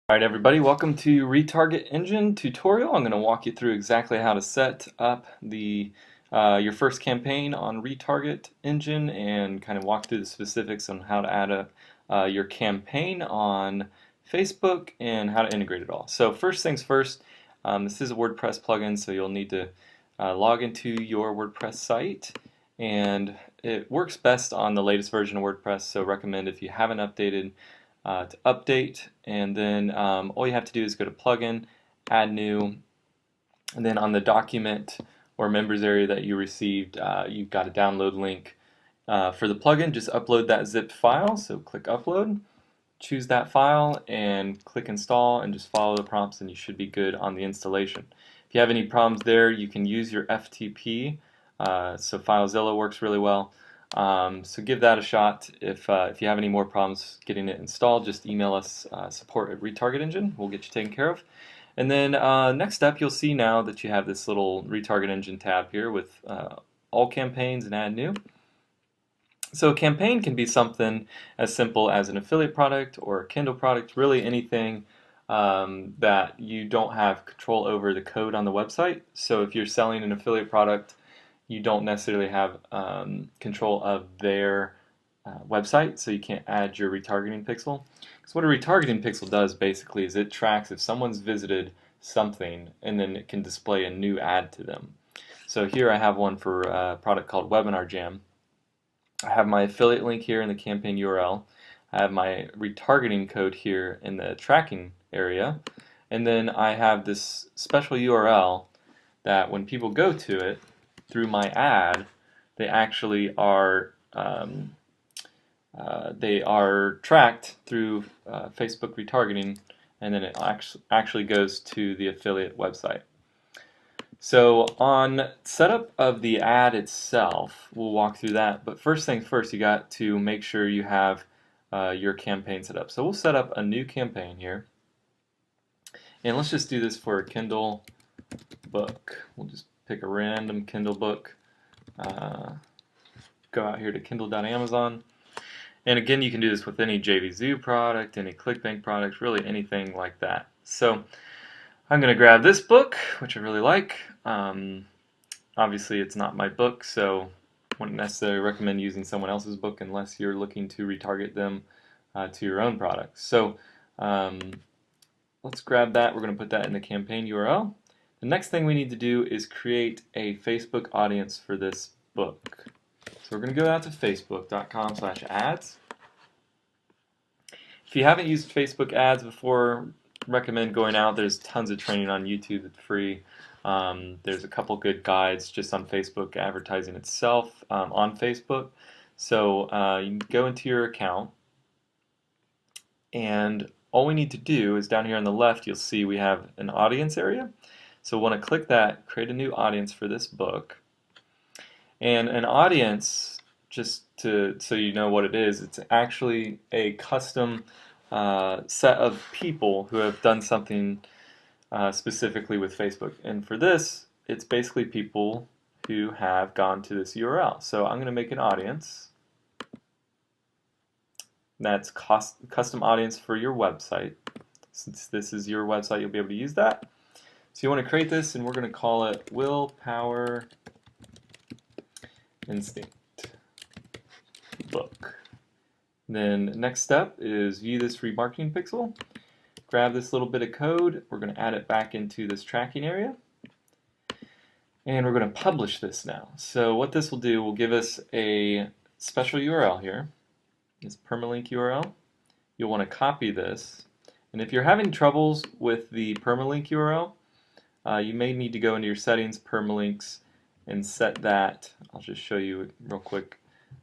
Alright everybody, welcome to Retargetengine tutorial. I'm going to walk you through exactly how to set up your first campaign on Retargetengine and kind of walk through the specifics on how to add your campaign on Facebook and how to integrate it all. So first things first, this is a WordPress plugin, so you'll need to log into your WordPress site, and it works best on the latest version of WordPress, so recommend if you haven't updated to update, and then all you have to do is go to plugin, add new, and then on the document or members area that you received, you've got a download link for the plugin. Just upload that zipped file, so click upload, choose that file and click install, and just follow the prompts and you should be good on the installation. If you have any problems there, you can use your FTP, so FileZilla works really well. So give that a shot. If you have any more problems getting it installed, just email us support@Retargetengine. We'll get you taken care of. And then next step, you'll see now that you have this little Retargetengine tab here with all campaigns and add new. So a campaign can be something as simple as an affiliate product or a Kindle product, really anything that you don't have control over the code on the website. So if you're selling an affiliate product, you don't necessarily have control of their website, so you can't add your retargeting pixel. Because what a retargeting pixel does basically is it tracks if someone's visited something, and then it can display a new ad to them. So here I have one for a product called Webinar Jam. I have my affiliate link here in the campaign URL. I have my retargeting code here in the tracking area, and then I have this special URL that when people go to it through my ad, they actually are tracked through Facebook retargeting, and then it actually goes to the affiliate website. So on setup of the ad itself, we'll walk through that, but first things first, you got to make sure you have your campaign set up. So we'll set up a new campaign here, and let's just do this for a Kindle book. We'll just pick a random Kindle book, go out here to kindle.amazon, and again you can do this with any JVZoo product, any ClickBank product, really anything like that. So I'm going to grab this book, which I really like. Obviously it's not my book, so I wouldn't necessarily recommend using someone else's book unless you're looking to retarget them to your own products. So let's grab that. We're going to put that in the campaign URL. The next thing we need to do is create a Facebook audience for this book. So we're going to go out to facebook.com/ads. If you haven't used Facebook ads before, recommend going out. There's tons of training on YouTube that's free. There's a couple good guides just on Facebook advertising itself on Facebook. So you can go into your account, and all we need to do is down here on the left you'll see we have an audience area. So we'll want to click that, create a new audience for this book. And an audience, just so you know what it is, it's actually a custom set of people who have done something specifically with Facebook. And for this, it's basically people who have gone to this URL. So I'm going to make an audience. That's custom audience for your website. Since this is your website, you'll be able to use that. So you want to create this, and we're going to call it Willpower Instinct Book. Then next step is view this remarketing pixel. Grab this little bit of code. We're going to add it back into this tracking area. And we're going to publish this now. So what this will do will give us a special URL here. This permalink URL. You'll want to copy this. And if you're having troubles with the permalink URL, you may need to go into your settings, permalinks, and set that. I'll just show you real quick.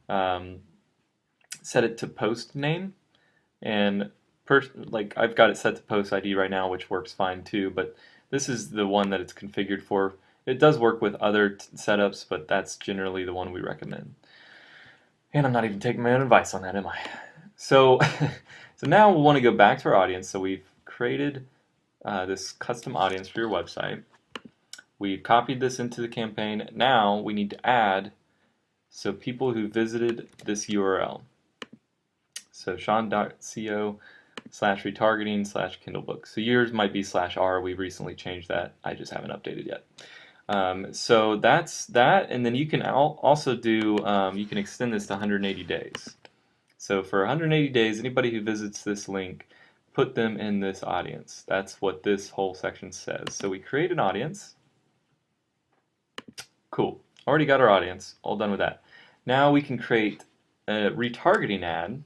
Set it to post name, and like I've got it set to post ID right now, which works fine too. But this is the one that it's configured for. It does work with other setups, but that's generally the one we recommend. And I'm not even taking my own advice on that, am I? So, so now we'll want to go back to our audience. So we've created this custom audience for your website. We've copied this into the campaign. Now we need to add people who visited this URL. So Sean.co /retargeting/Kindle book. So yours might be /r. We recently changed that. I just haven't updated yet. So that's that, and then you can also do, you can extend this to 180 days. So for 180 days, anybody who visits this link, put them in this audience. That's what this whole section says. So we create an audience. Cool. Already got our audience. All done with that. Now we can create a retargeting ad.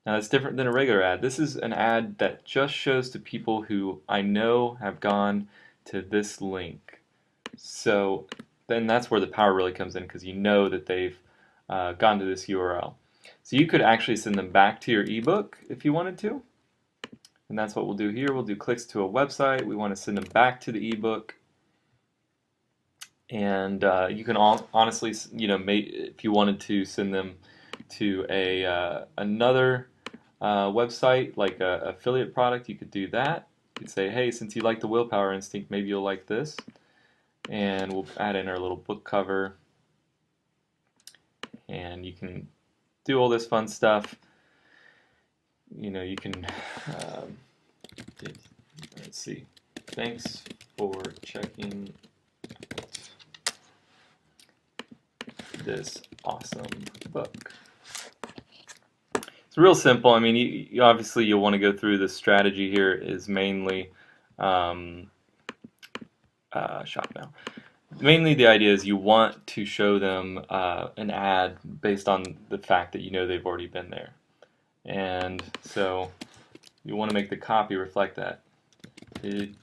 Now it's different than a regular ad. This is an ad that just shows to people who I know have gone to this link. So then that's where the power really comes in, because you know that they've gone to this URL. So you could actually send them back to your ebook if you wanted to. And that's what we'll do here. We'll do clicks to a website. We want to send them back to the ebook. And you can honestly, if you wanted to send them to another website, like an affiliate product, you could do that. You could say, hey, since you like the Willpower Instinct, maybe you'll like this. And we'll add in our little book cover. And you can do all this fun stuff. You can, let's see, thanks for checking this awesome book. It's real simple. I mean, you obviously you'll want to go through the strategy here is mainly shop now. Mainly the idea is you want to show them an ad based on the fact that you know they've already been there. And so you want to make the copy reflect that. Did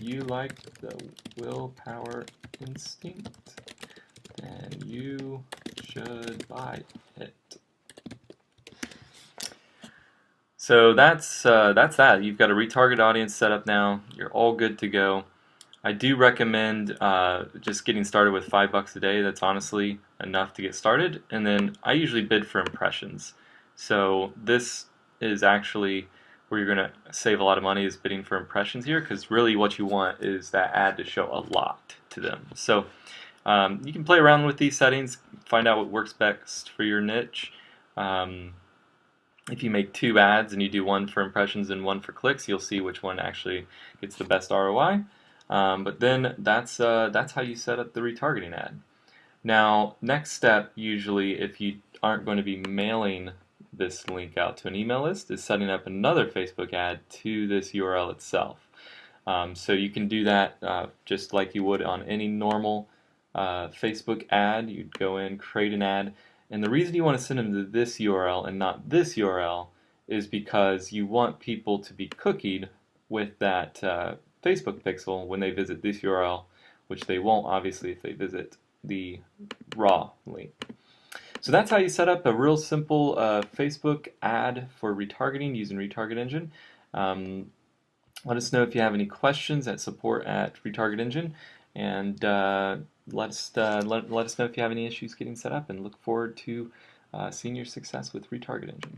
you like the Willpower Instinct? Then you should buy it. So that's that. You've got a retarget audience set up now. You're all good to go. I do recommend just getting started with $5 a day. That's honestly enough to get started. And then I usually bid for impressions. So this is actually where you're going to save a lot of money, is bidding for impressions here, because really what you want is that ad to show a lot to them. So you can play around with these settings, find out what works best for your niche. If you make 2 ads and you do one for impressions and one for clicks, you'll see which one actually gets the best ROI. But then that's how you set up the retargeting ad. Now, next step, usually if you aren't going to be mailing this link out to an email list, is setting up another Facebook ad to this URL itself. So you can do that just like you would on any normal Facebook ad. You'd go in, create an ad, and the reason you want to send them to this URL and not this URL is because you want people to be cookied with that Facebook pixel when they visit this URL, which they won't obviously if they visit the raw link. So that's how you set up a real simple Facebook ad for retargeting using Retargetengine. Let us know if you have any questions at support@Retargetengine, and let us know if you have any issues getting set up, and look forward to seeing your success with Retargetengine.